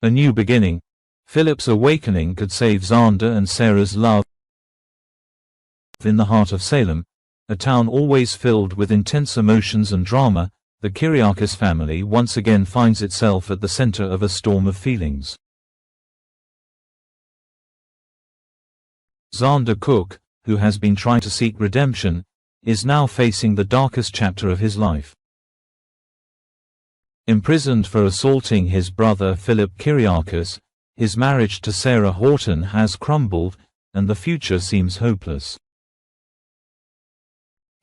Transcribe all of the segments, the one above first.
A new beginning. Philip's awakening could save Xander and Sarah's love. In the heart of Salem, a town always filled with intense emotions and drama, the Kyriakis family once again finds itself at the center of a storm of feelings. Xander Cook, who has been trying to seek redemption, is now facing the darkest chapter of his life. Imprisoned for assaulting his brother Philip Kyriakis, his marriage to Sarah Horton has crumbled, and the future seems hopeless.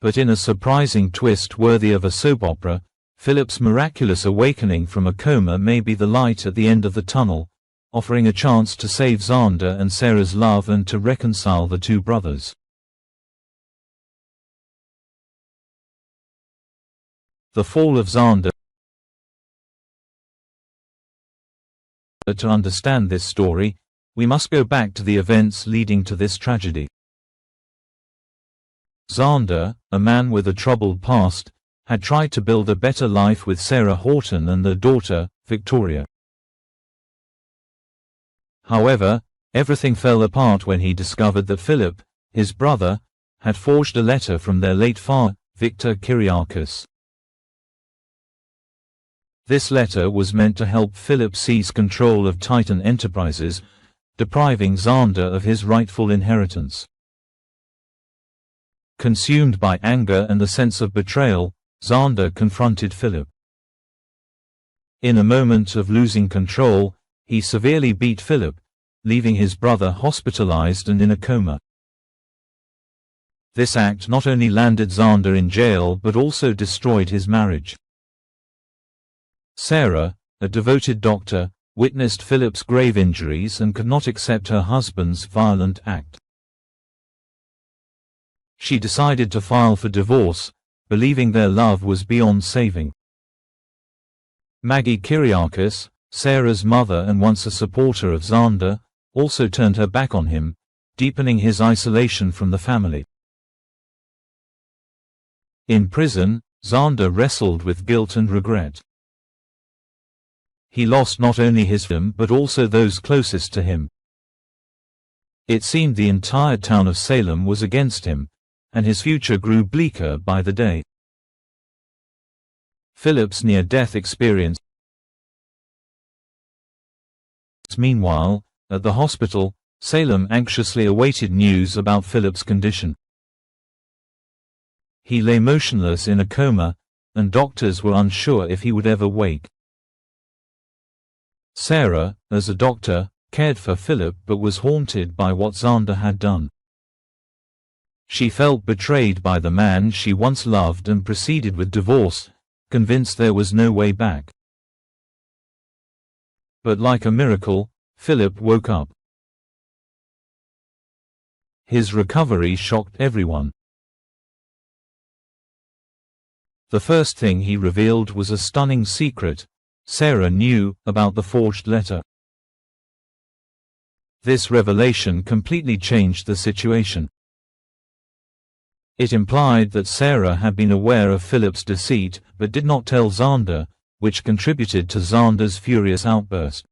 But in a surprising twist worthy of a soap opera, Philip's miraculous awakening from a coma may be the light at the end of the tunnel, offering a chance to save Xander and Sarah's love and to reconcile the two brothers. The fall of Xander. To understand this story, we must go back to the events leading to this tragedy. Xander, a man with a troubled past, had tried to build a better life with Sarah Horton and their daughter, Victoria. However, everything fell apart when he discovered that Philip, his brother, had forged a letter from their late father, Victor Kyriakis. This letter was meant to help Philip seize control of Titan Enterprises, depriving Xander of his rightful inheritance. Consumed by anger and the sense of betrayal, Xander confronted Philip. In a moment of losing control, he severely beat Philip, leaving his brother hospitalized and in a coma. This act not only landed Xander in jail but also destroyed his marriage. Sarah, a devoted doctor, witnessed Philip's grave injuries and could not accept her husband's violent act. She decided to file for divorce, believing their love was beyond saving. Maggie Kyriakis, Sarah's mother and once a supporter of Xander, also turned her back on him, deepening his isolation from the family. In prison, Xander wrestled with guilt and regret. He lost not only his freedom but also those closest to him. It seemed the entire town of Salem was against him, and his future grew bleaker by the day. Philip's near-death experience. Meanwhile, at the hospital, Salem anxiously awaited news about Philip's condition. He lay motionless in a coma, and doctors were unsure if he would ever wake. Sarah, as a doctor, cared for Philip but was haunted by what Xander had done. She felt betrayed by the man she once loved and proceeded with divorce, convinced there was no way back. But like a miracle, Philip woke up. His recovery shocked everyone. The first thing he revealed was a stunning secret. Sarah knew about the forged letter. This revelation completely changed the situation. It implied that Sarah had been aware of Philip's deceit but did not tell Xander, which contributed to Xander's furious outburst.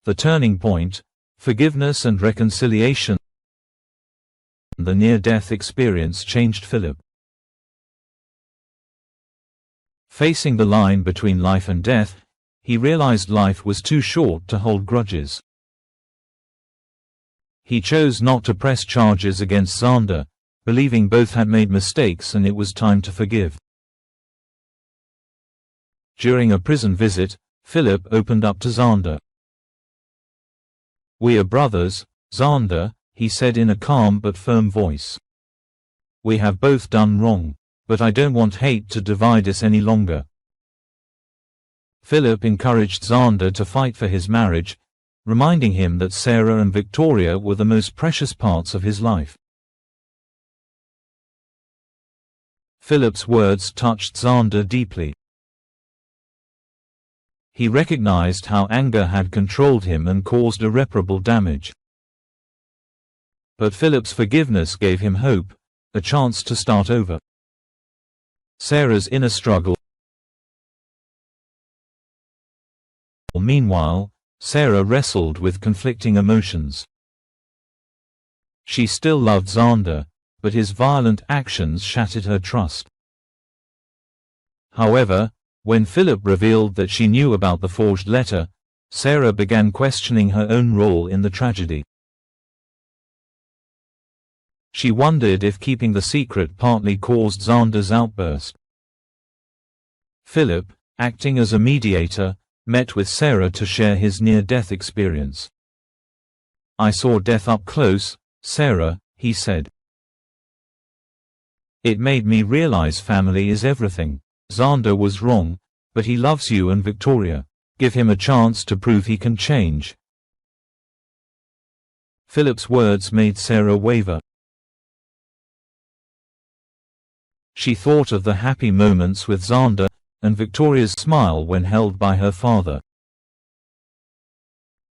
The turning point: forgiveness and reconciliation. The near-death experience changed Philip. Facing the line between life and death, he realized life was too short to hold grudges. He chose not to press charges against Xander, believing both had made mistakes and it was time to forgive. During a prison visit, Philip opened up to Xander. "We are brothers, Xander," he said in a calm but firm voice. "We have both done wrong, but I don't want hate to divide us any longer." Philip encouraged Xander to fight for his marriage, reminding him that Sarah and Victoria were the most precious parts of his life. Philip's words touched Xander deeply. He recognized how anger had controlled him and caused irreparable damage. But Philip's forgiveness gave him hope, a chance to start over. Sarah's inner struggle Meanwhile, Sarah wrestled with conflicting emotions. She still loved Xander, but his violent actions shattered her trust. However, when Philip revealed that she knew about the forged letter, Sarah began questioning her own role in the tragedy. She wondered if keeping the secret partly caused Xander's outburst. Philip, acting as a mediator, met with Sarah to share his near-death experience. "I saw death up close, Sarah," he said. "It made me realize family is everything. Xander was wrong, but he loves you and Victoria. Give him a chance to prove he can change." Philip's words made Sarah waver. She thought of the happy moments with Xander, and Victoria's smile when held by her father.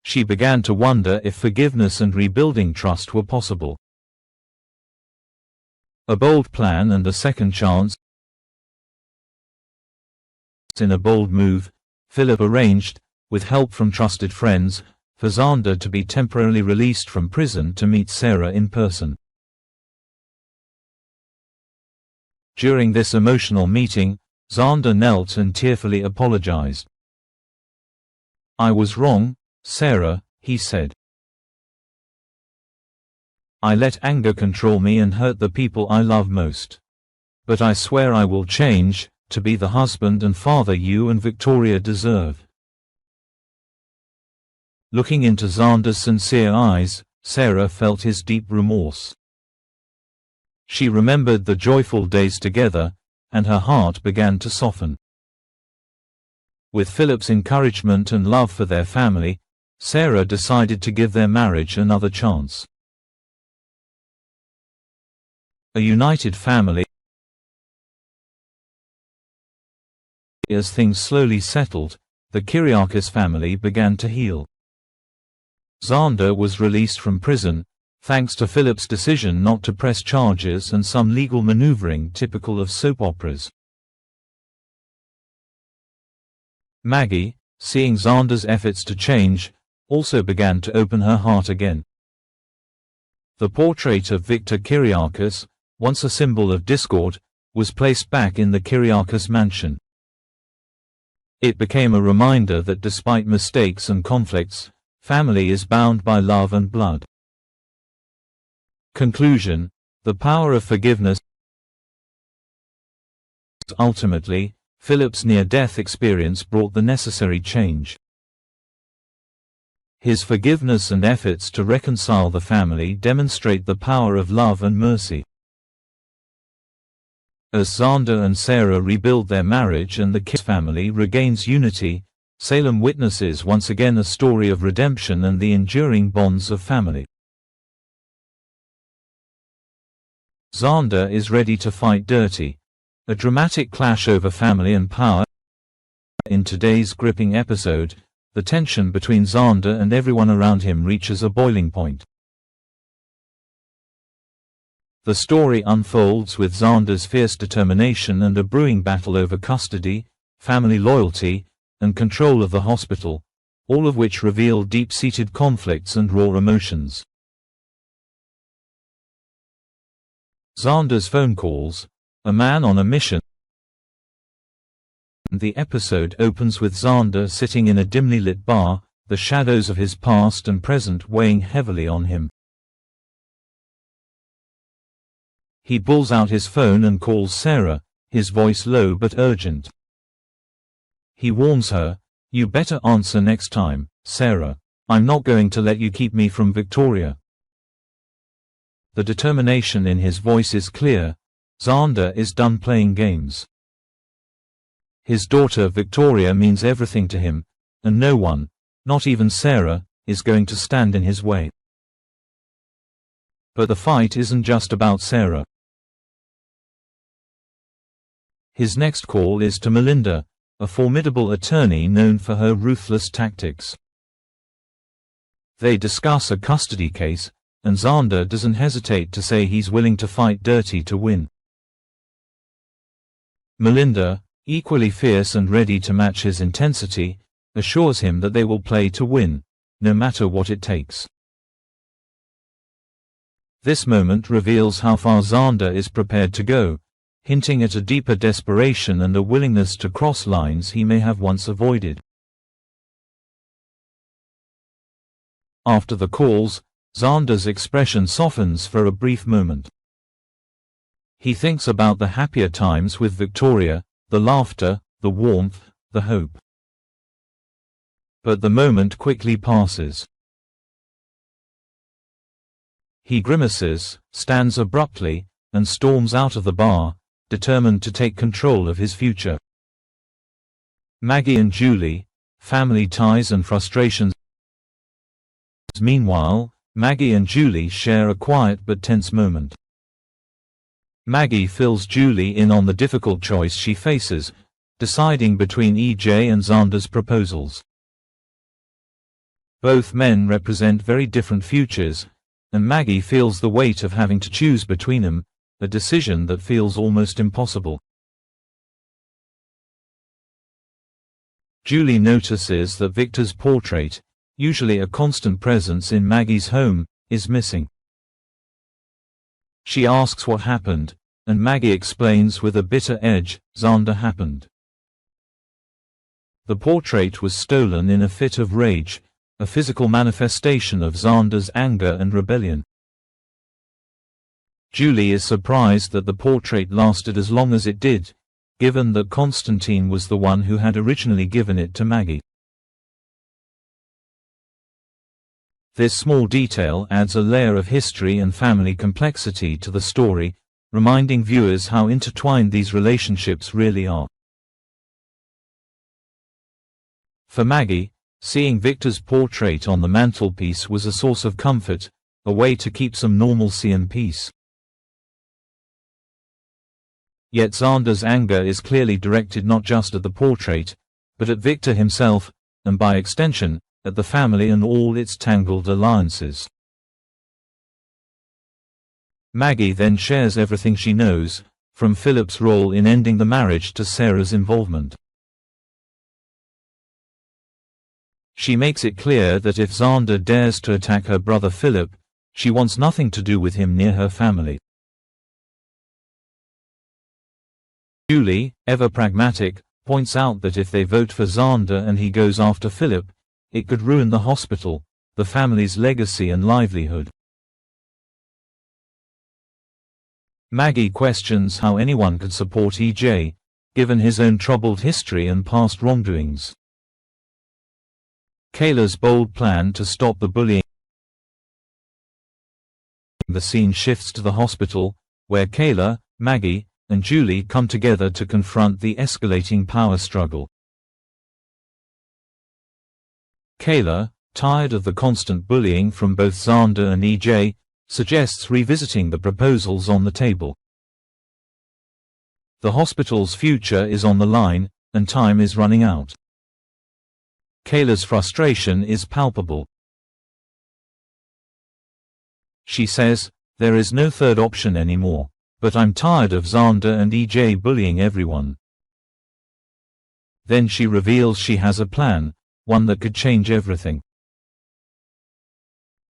She began to wonder if forgiveness and rebuilding trust were possible. A bold plan and a second chance. In a bold move, Philip arranged, with help from trusted friends, for Xander to be temporarily released from prison to meet Sarah in person. During this emotional meeting, Xander knelt and tearfully apologized. "I was wrong, Sarah," he said. "I let anger control me and hurt the people I love most. But I swear I will change, to be the husband and father you and Victoria deserve." Looking into Xander's sincere eyes, Sarah felt his deep remorse. She remembered the joyful days together, and her heart began to soften. With Philip's encouragement and love for their family, Sarah decided to give their marriage another chance. A united family. As things slowly settled, the Kyriakis family began to heal. Xander was released from prison, thanks to Philip's decision not to press charges and some legal maneuvering typical of soap operas. Maggie, seeing Xander's efforts to change, also began to open her heart again. The portrait of Victor Kyriakis, once a symbol of discord, was placed back in the Kyriakis mansion. It became a reminder that despite mistakes and conflicts, family is bound by love and blood. Conclusion: the power of forgiveness. Ultimately, Philip's near-death experience brought the necessary change. His forgiveness and efforts to reconcile the family demonstrate the power of love and mercy. As Xander and Sarah rebuild their marriage and the Kyriakis family regains unity, Salem witnesses once again a story of redemption and the enduring bonds of family. Xander is ready to fight dirty. A dramatic clash over family and power. In today's gripping episode, the tension between Xander and everyone around him reaches a boiling point. The story unfolds with Xander's fierce determination and a brewing battle over custody, family loyalty, and control of the hospital, all of which reveal deep-seated conflicts and raw emotions. Xander's phone calls, a man on a mission. The episode opens with Xander sitting in a dimly lit bar, the shadows of his past and present weighing heavily on him. He pulls out his phone and calls Sarah, his voice low but urgent. He warns her, "You better answer next time, Sarah. I'm not going to let you keep me from Victoria." The determination in his voice is clear. Xander is done playing games. His daughter Victoria means everything to him, and no one, not even Sarah, is going to stand in his way. But the fight isn't just about Sarah. His next call is to Melinda, a formidable attorney known for her ruthless tactics. They discuss a custody case, and Xander doesn't hesitate to say he's willing to fight dirty to win. Melinda, equally fierce and ready to match his intensity, assures him that they will play to win, no matter what it takes. This moment reveals how far Xander is prepared to go, hinting at a deeper desperation and a willingness to cross lines he may have once avoided. After the calls, Xander's expression softens for a brief moment. He thinks about the happier times with Victoria, the laughter, the warmth, the hope. But the moment quickly passes. He grimaces, stands abruptly, and storms out of the bar, determined to take control of his future. Maggie and Julie, family ties and frustrations. Meanwhile, Maggie and Julie share a quiet but tense moment. Maggie fills Julie in on the difficult choice she faces, deciding between EJ and Xander's proposals. Both men represent very different futures, and Maggie feels the weight of having to choose between them, a decision that feels almost impossible. Julie notices that Victor's portrait, usually a constant presence in Maggie's home, is missing. She asks what happened, and Maggie explains with a bitter edge, Xander happened. The portrait was stolen in a fit of rage, a physical manifestation of Xander's anger and rebellion. Julie is surprised that the portrait lasted as long as it did, given that Constantine was the one who had originally given it to Maggie. This small detail adds a layer of history and family complexity to the story, reminding viewers how intertwined these relationships really are. For Maggie, seeing Victor's portrait on the mantelpiece was a source of comfort, a way to keep some normalcy and peace. Yet Xander's anger is clearly directed not just at the portrait, but at Victor himself, and by extension, at the family and all its tangled alliances. Maggie then shares everything she knows, from Philip's role in ending the marriage to Sarah's involvement. She makes it clear that if Xander dares to attack her brother Philip, she wants nothing to do with him near her family. Julie, ever pragmatic, points out that if they vote for Xander and he goes after Philip, it could ruin the hospital, the family's legacy and livelihood. Maggie questions how anyone could support EJ, given his own troubled history and past wrongdoings. Kayla's bold plan to stop the bullying. The scene shifts to the hospital, where Kayla, Maggie, and Julie come together to confront the escalating power struggle. Kayla, tired of the constant bullying from both Xander and EJ, suggests revisiting the proposals on the table. The hospital's future is on the line, and time is running out. Kayla's frustration is palpable. She says, "There is no third option anymore. But I'm tired of Xander and EJ bullying everyone." Then she reveals she has a plan, one that could change everything.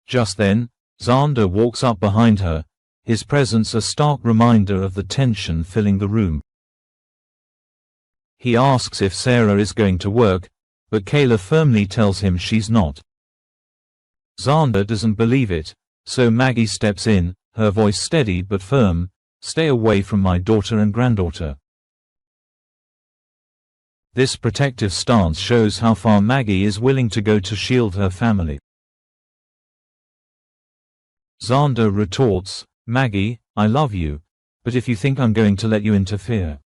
Just then, Xander walks up behind her, his presence a stark reminder of the tension filling the room. He asks if Sarah is going to work, but Kayla firmly tells him she's not. Xander doesn't believe it, so Maggie steps in, her voice steady but firm, "Stay away from my daughter and granddaughter." This protective stance shows how far Maggie is willing to go to shield her family. Xander retorts, "Maggie, I love you, but if you think I'm going to let you interfere."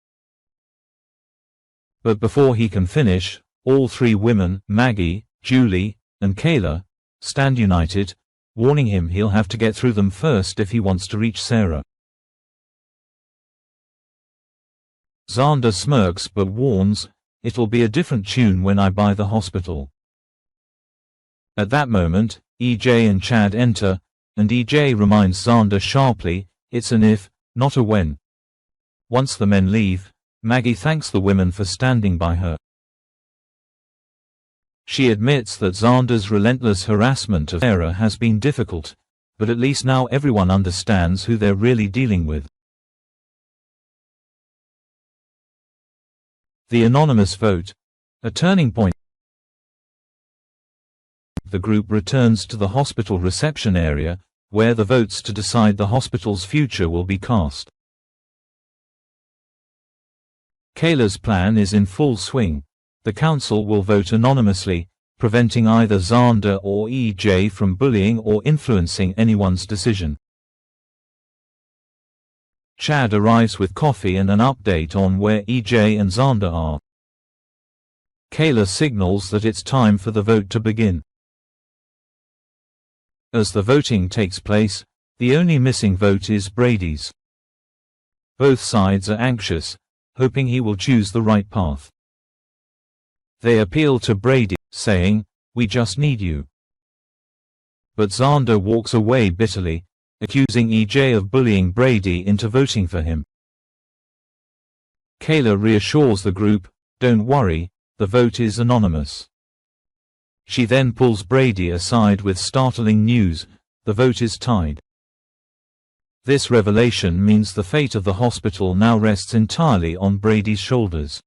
But before he can finish, all three women, Maggie, Julie, and Kayla, stand united, warning him he'll have to get through them first if he wants to reach Sarah. Xander smirks but warns, "It'll be a different tune when I buy the hospital." At that moment, EJ and Chad enter, and EJ reminds Xander sharply, "It's an if, not a when." Once the men leave, Maggie thanks the women for standing by her. She admits that Xander's relentless harassment of Sarah has been difficult, but at least now everyone understands who they're really dealing with. The anonymous vote, a turning point. The group returns to the hospital reception area, where the votes to decide the hospital's future will be cast. Kayla's plan is in full swing. The council will vote anonymously, preventing either Xander or EJ from bullying or influencing anyone's decision. Chad arrives with coffee and an update on where EJ and Xander are. Kayla signals that it's time for the vote to begin. As the voting takes place, the only missing vote is Brady's. Both sides are anxious, hoping he will choose the right path. They appeal to Brady, saying, "We just need you." But Xander walks away bitterly, accusing EJ of bullying Brady into voting for him. Kayla reassures the group, "Don't worry, the vote is anonymous." She then pulls Brady aside with startling news: the vote is tied. This revelation means the fate of the hospital now rests entirely on Brady's shoulders.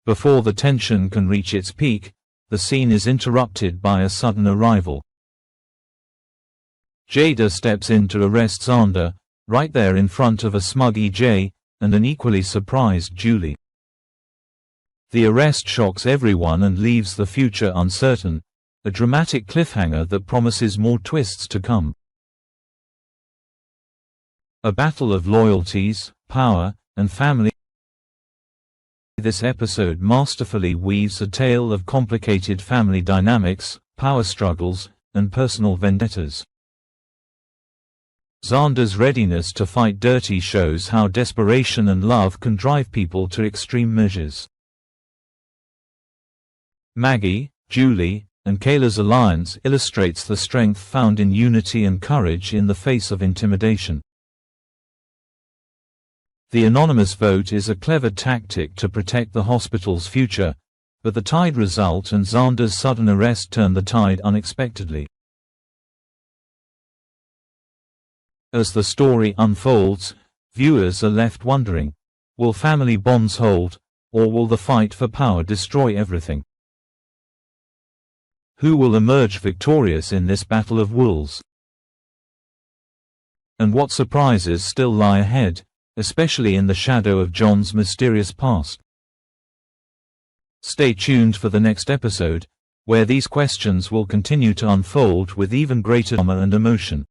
Before the tension can reach its peak, the scene is interrupted by a sudden arrival. Jada steps in to arrest Xander, right there in front of a smug EJ, and an equally surprised Julie. The arrest shocks everyone and leaves the future uncertain, a dramatic cliffhanger that promises more twists to come. A battle of loyalties, power, and family. This episode masterfully weaves a tale of complicated family dynamics, power struggles, and personal vendettas. Xander's readiness to fight dirty shows how desperation and love can drive people to extreme measures. Maggie, Julie, and Kayla's alliance illustrates the strength found in unity and courage in the face of intimidation. The anonymous vote is a clever tactic to protect the hospital's future, but the tied result and Xander's sudden arrest turn the tide unexpectedly. As the story unfolds, viewers are left wondering, will family bonds hold, or will the fight for power destroy everything? Who will emerge victorious in this battle of wills? And what surprises still lie ahead, especially in the shadow of John's mysterious past? Stay tuned for the next episode, where these questions will continue to unfold with even greater drama and emotion.